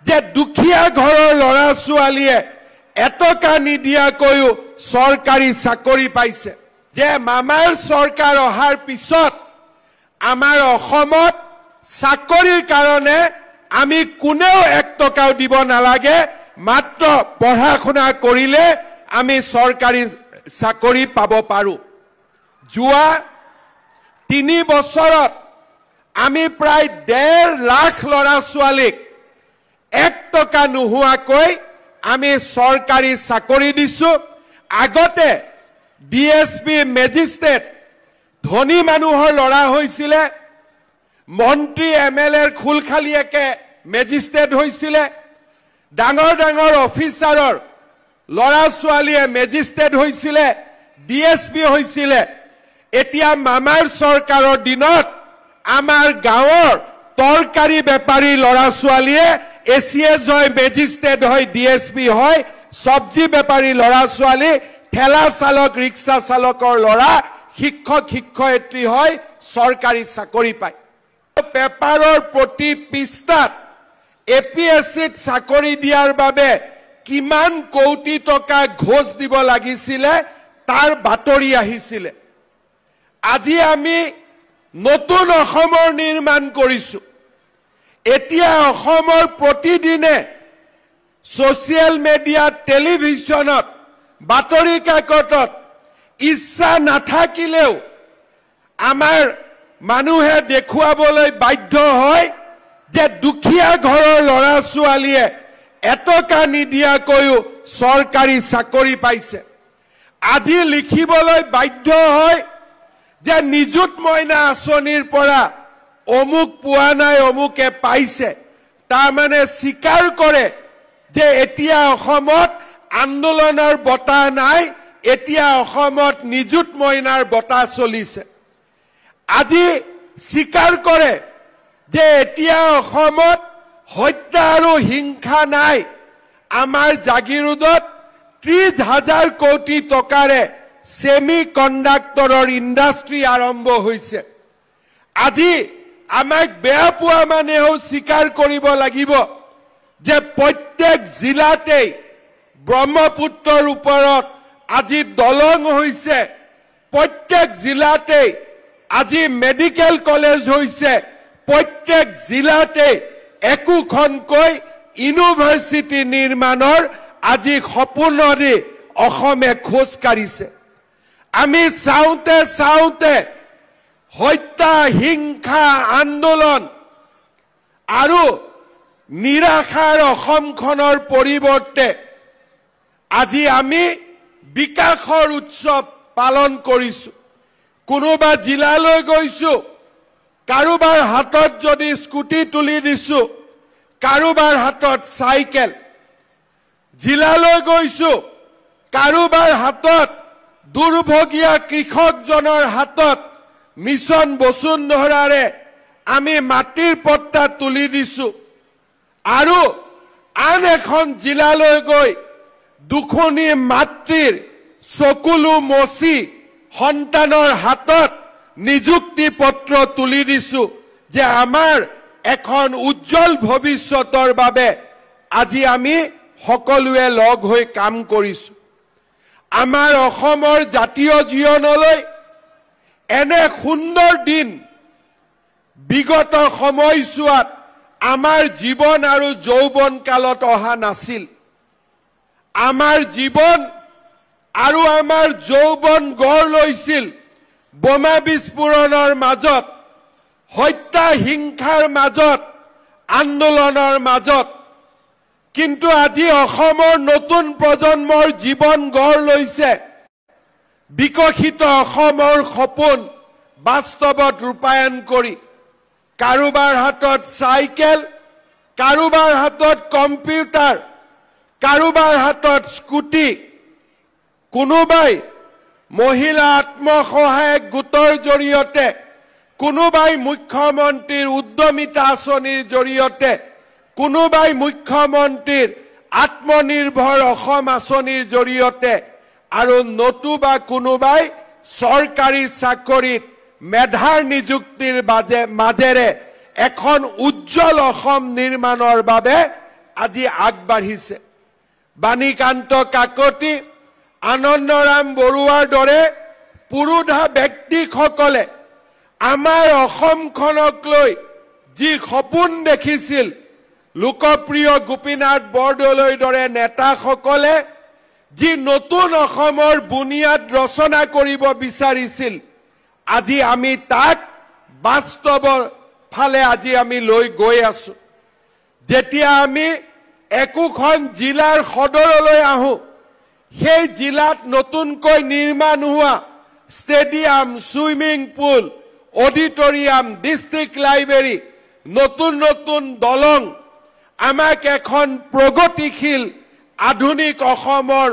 যে দুখীয়া ঘৰৰ ল'ৰা ছোৱালীয়ে এটকা নিদিয়াকৈও চৰকাৰী চাকৰি পাইছে যে মামাৰ চৰকাৰ অহাৰ পিছত আমাৰ অসমত চাকৰিৰ কাৰণে আমি কোনেও 1 টকাও দিব নালাগে মাত্ৰ পঢ়া শুনা কৰিলে আমি চৰকাৰী চাকৰি পাব পাৰো যোৱা 3 বছৰত আমি প্ৰায় 1.5 লাখ ল'ৰা ছোৱালীক 1 টকা নোহোৱাকৈ আমি চৰকাৰী চাকৰি দিছো আগতে ডিএসপি মেজিস্ট্ৰেট ধনী মানুহৰ ল'ৰা হৈছিল মন্ত্ৰী এমএলএৰ খুলখালিয়াকে মেজিস্ট্ৰেট হৈছিল ডাঙৰ ডাঙৰ অফিচাৰৰ ল'ৰা ছোৱালীয়ে মেজিস্ট্ৰেট হৈছিল ডিএসপি হৈছিল এতিয়া মামাৰ চৰকাৰৰ দিনত আমাৰ গাঁৱৰ তৰকাৰী বেপাৰী ল'ৰা ছোৱালীয়ে এসিএস হয় মেজিস্ট্ৰেট হয় ডিএসপি হয় সবজি বেপাৰী ল'ৰা ছোৱালী ঠেলা চালক ৰিক্সা চালকৰ ল'ৰা শিক্ষক শিক্ষয়িত্ৰী হয় চৰকাৰী চাকৰি পায় পেপাৰৰ প্ৰতি পৃষ্ঠাত এপিএসসিত চাকৰি দিয়াৰ বাবে কিমান কোটি টকা ঘোষ দিব লাগিছিল তাৰ বাতৰি আহিছিল আজি আমি নতুন অসমৰ নিৰ্মাণ কৰিছো এতিয়া অসমৰ প্ৰতিদিনে সোশ্যাল মিডিয়া টেলিভিছনত বাতৰি কাকতত ইচ্ছা নাথাকিলেও আমাৰ মানুহে দেখুৱাবলৈ বাধ্য হয় যে দুখীয়া ঘৰৰ ল'ৰা ছোৱালীয়ে এটকা নিদিয়াকৈও চৰকাৰী চাকৰি পাইছে আজি লিখিবলৈ বাধ্য হয় যে নিযুত মইনা আঁচনিৰ পৰা অমুক পোৱা নাই অমুকে পাইছে তাৰ মানে স্বীকাৰ কৰে যে এতিয়া অসমত আন্দোলনৰ বতা নাই এতিয়া অসমত নিযুত মইনাৰ বতা চলিছে আজি স্বীকাৰ কৰে যে এতিয়া অসমত হত্যা আৰু হিংসা নাই আমাৰ জাগিৰোডত 30,000 কোটি টকাৰে সেমি কণ্ডাক্টৰৰ ইণ্ডাষ্ট্ৰি আৰম্ভ হৈছে আজি আমাক বেয়া পোৱা মানেও স্বীকাৰ কৰিব লাগিব যে প্ৰত্যেক জিলাতে ব্ৰহ্মপুত্ৰৰ ওপৰত আজি দলং হৈছে প্ৰত্যেক জিলাতে আজি মেডিকেল কলেজ হৈছে প্ৰত্যেক জিলাতে একোখনকৈ ইউনিভাৰ্সিটি নিৰ্মাণৰ আজি সপোনৰে অসমে খোজ কাঢ়িছে আমি চাওঁতে চাওঁতে হত্যা হিংসা আন্দোলন আৰু নিৰাশাৰ অসমখনৰ পৰিৱৰ্তে আজি আমি বিকাশৰ উৎসৱ পালন কৰিছো কোনোবা জিলালৈ গৈছো কাৰোবাৰ হাতত যদি স্কুটি তুলি দিছো কাৰোবাৰ হাতত সাইকেল জিলালৈ গৈছো কাৰোবাৰ হাতত দুৰ্ভগীয়া কৃষকজনৰ হাতত মিছন বসুন্ধৰাৰে আমি মাটিৰ পট্টা তুলি দিছো আৰু আন এখন জিলালৈ গৈ দুখনি মাতৃৰ চকুলো মচি সন্তানৰ হাতত নিযুক্তি পত্ৰ তুলি দিছো যে আমাৰ এখন উজ্জ্বল ভৱিষ্যতৰ বাবে আজি আমি সকলোৱে লগ হৈ কাম কৰিছো আমাৰ অসমৰ জাতীয় জীৱনলৈ এনে সুন্দৰ দিন বিগত সময়ছোৱাত আমাৰ জীৱন আৰু যৌৱন কালত অহা নাছিল আমাৰ জীৱন আৰু আমাৰ যৌৱন গঢ় লৈছিল বোমা বিস্ফোৰণৰ মাজত হত্যা হিংসাৰ মাজত আন্দোলনৰ মাজত কিন্তু আজি অসমৰ নতুন প্ৰজন্মৰ জীৱন গঢ় লৈছে বিকশিত অসমৰ সপোন বাস্তৱত ৰূপায়ণ কৰি কাৰোবাৰ হাতত সাইকেল কাৰোবাৰ হাতত কম্পিউটাৰ কাৰোবাৰ হাতত স্কুটি কোনোবাই মহিলা আত্মসহায়ক গোটৰ জৰিয়তে কোনোবাই মুখ্যমন্ত্ৰীৰ উদ্যমিতা আঁচনিৰ জৰিয়তে কোনোবাই মুখ্যমন্ত্ৰীৰ আত্মনিৰ্ভৰ অসম আঁচনিৰ জৰিয়তে আৰু নতুবা কোনোবাই চৰকাৰী চাকৰিত মেধাৰ নিযুক্তিৰ মাজেৰে এখন উজ্জ্বল অসম নিৰ্মাণৰ বাবে আজি আগবাঢ়িছে। বাণীকান্ত কাকতি, আনন্দৰাম বৰুৱাৰ দৰে পুৰুধা ব্যক্তিসকলে আমাৰ অসমখনক লৈ যি সপোন দেখিছিল, লোকপ্ৰিয় গোপীনাথ বৰদলৈৰ দৰে নেতাসকলে যি নতুন অসমৰ বুনিয়াদ ৰচনা কৰিব বিচাৰিছিল, আজি আমি তাক বাস্তৱৰ ফালে আজি আমি লৈ গৈ আছো। যেতিয়া আমি একোখন জিলাৰ সদৰলৈ আহো, সেই জিলাত নতুনকৈ নিৰ্মাণ হোৱা stadium, swimming pool, auditorium, district library, নতুন নতুন দলং আমাক এখন প্ৰগতিশীল আধুনিক অসমৰ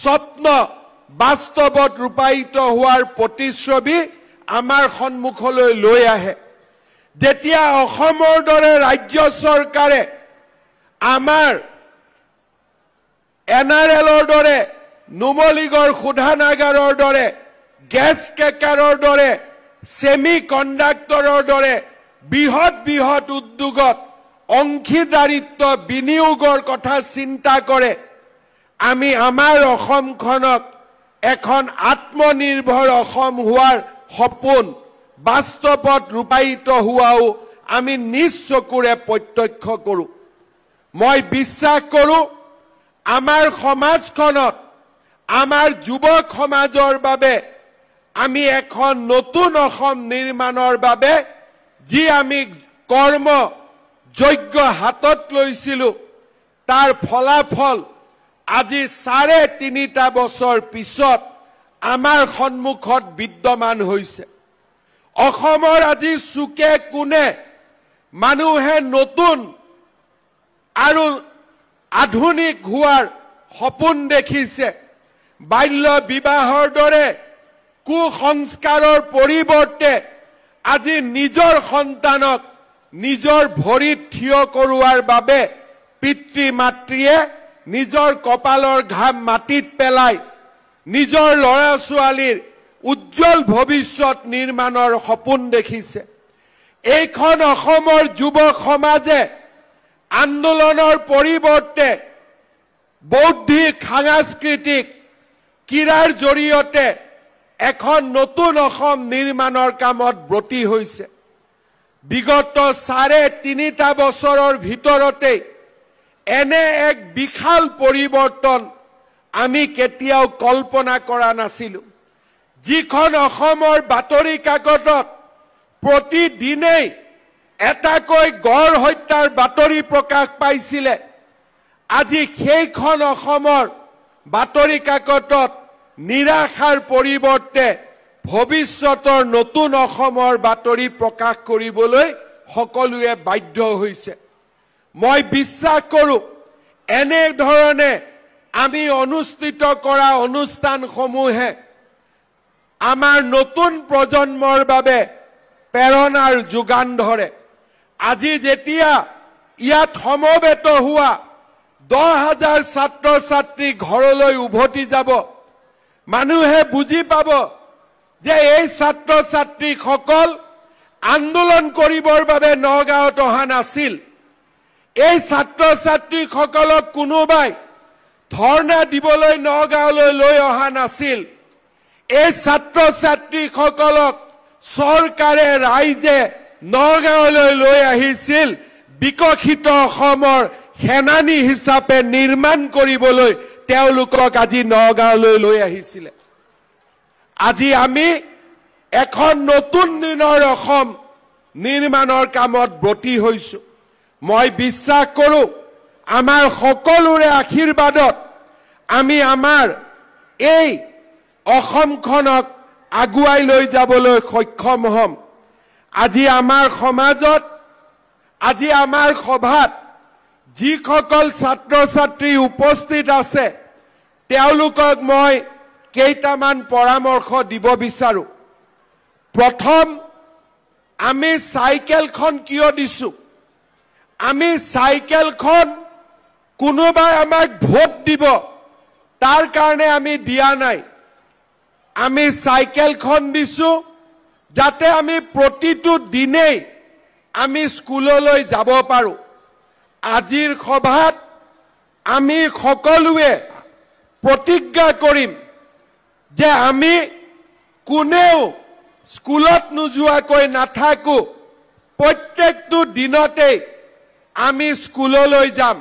স্বপ্ন বাস্তৱত ৰূপায়িত হোৱাৰ প্ৰতিশ্ৰুতি আমাৰ সন্মুখলৈ লৈ আহে। যেতিয়া অসমৰ দৰে ৰাজ্য চৰকাৰে আমাৰ NRLৰ দৰে, নুমলীগড় শোধানাগাৰৰ দৰে, গেছ কেকাৰৰ দৰে, ছেমি কণ্ডাক্টৰৰ দৰে বৃহৎ বৃহৎ উদ্যোগত অংশীদাৰিত্ব বিনিয়োগৰ কথা চিন্তা কৰে, আমি আমাৰ অসমখনক এখন আত্মনিৰ্ভৰ অসম হোৱাৰ সপোন বাস্তৱত ৰূপায়িত হোৱাও আমি নিজ চকুৰে প্ৰত্যক্ষ কৰোঁ। মই বিশ্বাস কৰোঁ আমাৰ সমাজখনত, আমাৰ যুৱক সমাজৰ বাবে আমি এখন নতুন অসম নিৰ্মাণৰ বাবে যি আমি কৰ্ম যজ্ঞ হাতত লৈছিলোঁ, তাৰ ফলাফল আজি ৩.৫ বছৰ পিছত আমাৰ সন্মুখত বিদ্যমান হৈছে। অসমৰ আজি চুকে কোণে মানুহে নতুন আৰু আধুনিক হোৱাৰ সপোন দেখিছে। বাল্য বিবাহৰ দৰে কুসংস্কাৰৰ পৰিৱৰ্তে আজি নিজৰ সন্তানক নিজৰ ভৰিত থিয় কৰোৱাৰ বাবে পিতৃ মাতৃয়ে নিজৰ কপালৰ ঘাম মাটিত পেলাই নিজৰ ল'ৰা ছোৱালীৰ উজ্জ্বল ভৱিষ্যত নিৰ্মাণৰ সপোন দেখিছে। এইখন অসমৰ যুৱক সমাজে আন্দোলনৰ পৰিৱৰ্তে বৌদ্ধিক, সাংস্কৃতিক, ক্ৰীড়াৰ জৰিয়তে এখন নতুন অসম নিৰ্মাণৰ কামত ব্ৰতী হৈছে। বিগত ৩.৫ বছৰৰ ভিতৰতে এনে এক বিশাল পৰিৱৰ্তন আমি কেতিয়াও কল্পনা কৰা নাছিলোঁ। যিখন অসমৰ বাতৰি কাকতত প্ৰতিদিনেই এটাকৈ গড় হত্যাৰ বাতৰি প্ৰকাশ পাইছিলে, আজি সেইখন অসমৰ বাতৰি কাকতত নিৰাশাৰ পৰিৱৰ্তে ভৱিষ্যতৰ নতুন অসমৰ বাতৰি প্ৰকাশ কৰিবলৈ সকলোৱে বাধ্য হৈছে। মই বিশ্বাস কৰোঁ এনেধৰণে আমি অনুষ্ঠিত কৰা অনুষ্ঠানসমূহে আমাৰ নতুন প্ৰজন্মৰ বাবে প্ৰেৰণাৰ যোগান ধৰে। আজি যেতিয়া ইয়াত সমবেত হোৱা 10,000 ছাত্ৰ ছাত্ৰী ঘৰলৈ উভতি যাব, মানুহে বুজি পাব যে এই ছাত্ৰ ছাত্ৰীসকল আন্দোলন কৰিবৰ বাবে নগাঁৱত অহা নাছিল। এই ছাত্ৰ ছাত্ৰীসকলক কোনোবাই ধৰ্ণা দিবলৈ নগাঁৱলৈ লৈ অহা নাছিল। এই ছাত্ৰ ছাত্ৰীসকলক চৰকাৰে, ৰাইজে নগাঁৱলৈ লৈ আহিছিল বিকশিত অসমৰ সেনানী হিচাপে নিৰ্মাণ কৰিবলৈ। তেওঁলোকক আজি নগাঁৱলৈ লৈ আহিছিলে। আজি আমি এখন নতুন দিনৰ অসম নিৰ্মাণৰ কামত ব্ৰতী হৈছোঁ। মই বিশ্বাস কৰোঁ আমাৰ সকলোৰে আশীৰ্বাদত আমি আমাৰ এই অসমখনক আগুৱাই লৈ যাবলৈ সক্ষম হ'ম। আজি আমাৰ সমাজত, আজি আমাৰ সভাত যিসকল ছাত্ৰ ছাত্ৰী উপস্থিত আছে, তেওঁলোকক মই কেইটামান পৰামৰ্শ দিব বিচাৰোঁ। প্ৰথম, আমি চাইকেলখন কিয় দিছোঁ? আমি চাইকেলখন কোনোবাই আমাক ভোট দিব তাৰ কাৰণে আমি দিয়া নাই। আমি চাইকেলখন দিছোঁ যাতে আমি প্ৰতিটো দিনেই আমি স্কুললৈ যাব পাৰোঁ। আজিৰ সভাত আমি সকলোৱে প্ৰতিজ্ঞা কৰিম যে আমি কোনেও স্কুলত নোযোৱাকৈ নাথাকো প্ৰত্যেকটো দিনতে আমি স্কুললৈ যাম